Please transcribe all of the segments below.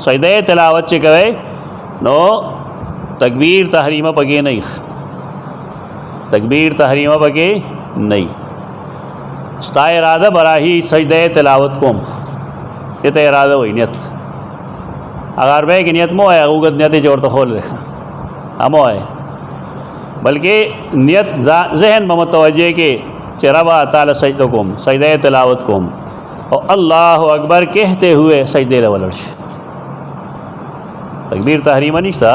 سجده تلاوت چې کوي نو تکبیر تحریمه پکې نه، تکبیر تحریمه پکې نه، ستا اراده براهی سجده تلاوت کوم، ته اراده وای نیت، اگر به کې نیت مو ہے اوګد نیت جوړ ته خول امو ہے، بلکہ نیت ذہن میں متوجہ کہ رب تعالی سجدہ کوم، سجدہ تلاوت کوم، اور اللہ اکبر کہتے ہوئے سجدے لولرش، تکبیر تحریمہ نشتا،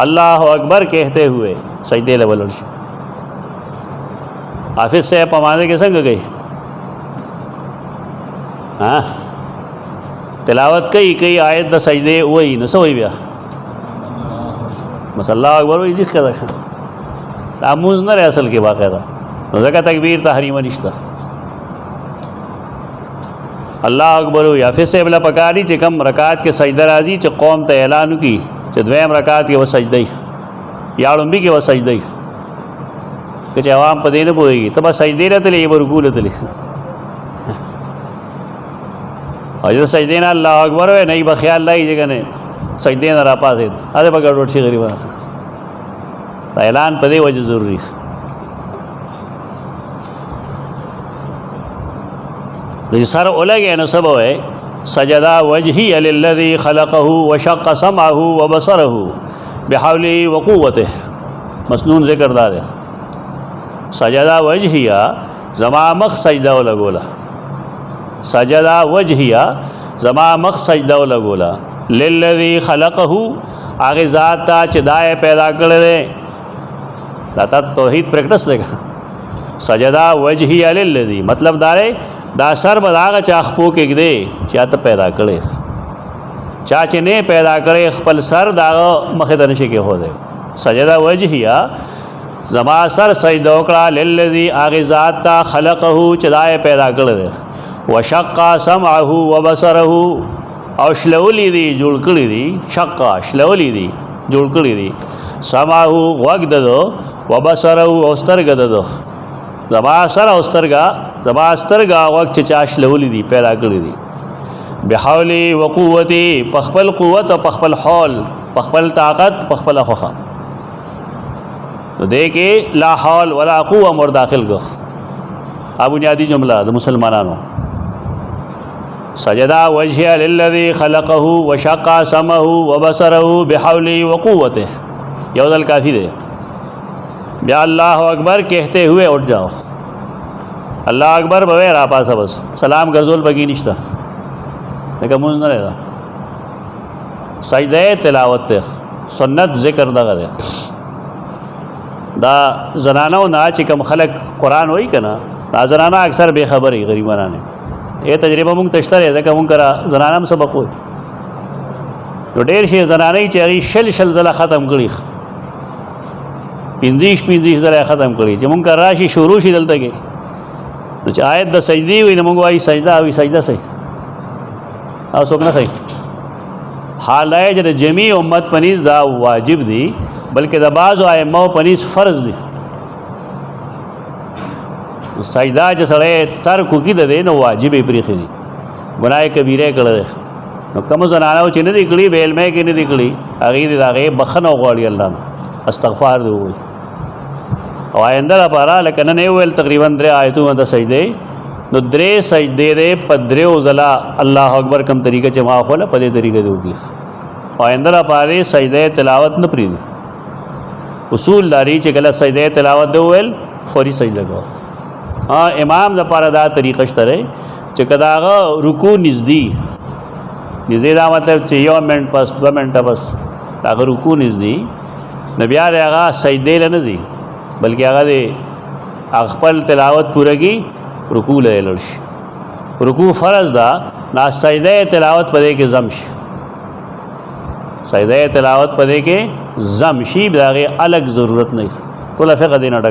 اللہ اکبر کہتے ہوئے سجدے لولرش. حافظ سے پمانے کے سنگ گئی ہاں تلاوت کئی آیت دا سجدے وہی نہ سوئی بیا بس اللہ اکبر وہی ذکر رکھا آموز نہ رہے اصل کے باقاعدہ ذکر تکبیر تحریمہ نشتا. اللہ اکبر یا پھر سے بلا پکاری چہ کم رکعت کے سجدہ راضی چہ قوم تا اعلان کی چہ دویم رکعت کے وہ سجدہ یاڑم بھی کے وہ سجدہ کہ چہ عوام پہ دینے پوئے گی تو بس سجدے رہتے لے یہ برکو رہتے لے اور جب سجدے نا اللہ اکبر ہوئے نہیں بخیال لائی جگہ نے سجدے نا راپا سے آدھے پکڑ روٹ سی غریبہ اعلان پدے وجہ ضروری. سر اولگے نہ سب ہے سجدہ وجہی للذی خلقہ وشق سمعہ وبصرہ بحولہ وقوتہ مسنون ذکر دار ہے. سجدہ وجہیہ زما مخ سجدہ لگولا، سجدہ وجہیہ زما مخ سجدہ لگولا، للذی خلقہ آگے ذات تا چدائے پیدا کرے لاتا توحید پریکٹس لے گا. سجدہ وجہیہ للذی مطلب دارے دا سر بداغ چاخ پوک ایک دے چاہتا پیدا کرے چاچے نے پیدا کرے خپل سر داغ مخدنشے کے ہو دے. سجدہ وجہیہ زما سر سجدہ اکڑا للذی آغی ذات تا خلقہ چدائے پیدا کرے، وشقا سمعہ وبصرہ او شلولی دی جوڑ کری دی، شقا شلولی دی جوڑ کری دی، سمعہ غوگ ددو وبصرہ اوسترگ ددو زما سر اوسترگا زما استرگا وقت چاش لولی دی پیدا کری دی، بحولی وقوتی پخپل قوت و پخپل حول پخپل طاقت پخپل خوخا تو دیکھے لا حول ولا قوة مور داخل گو اب بنیادی جملہ دا مسلمانانو. سجدہ وجہ للذی خلقہ وشقا سمعہ وبصرہ بحولی وقوتہ یودل کافی دے. بیا اللہ اکبر کہتے ہوئے اٹھ جاؤ، اللہ اکبر بغیر آپ آسا بس سلام گرزول بگی نشتا لیکن منز نہ رہا. سجدہ تلاوت تے سنت ذکر دا غرے دا زنانو نا چکم خلق قرآن ہوئی کنا دا زنانا اکثر بے خبر ہی غریبانا نے یہ تجربہ مونگ تشتر ہے کہ مونگ کرا زنانا ہم سبق ہوئی تو دیر شے زنانا ہی چاہی شل زلہ ختم کری پندیش زلہ ختم کری چا مونگ کر راشی شروع شی دلتا گئی چا آیت دا سجدی ہوئی نمونگو آئی سجدہ ہوئی سجدہ سے آو سوک نہ خی حال ہے جد جمیع امت پنیز دا واجب دی بلکہ دا بعض آئے مو پنیز فرض دی. سجدہ جسڑے ترکو کی دا دے نو واجب پریخی دی گناہ کبیرے کڑا دے نو کم زنانو چی ندی کڑی بیل میں کی ندی کڑی اگی دی دا غی بخنو غواری اللہ نا استغفار دے ہوئی او آئندہ دا پارا لیکن نیویل تقریباً درے آیتوں میں دا سجدے نو درے سجدے دے پا درے وزلا اللہ اکبر کم طریقہ چما خولا پدے طریقہ دے ہوگی. او آئندہ دا پارے سجدے تلاوت نپری دی اصول داری چکلہ سجدے تلاوت دے ہوئل فوری سجدہ گو. ہاں امام دا پارا دا طریقہ شترے چکہ داغا رکو نزدی دا مطلب چیو منٹ پس 2 منٹ پس داغا رکو نزدی نبیار آغا سجدے لنزی بلکہ آغا دے اغپل تلاوت پورا کی رکوع لے لرش. رکوع فرض دا نا سجدہ تلاوت پدے کے زمش سجدہ تلاوت پدے کے زمشی بداغے الگ ضرورت نہیں تو لفقہ دینا ڈک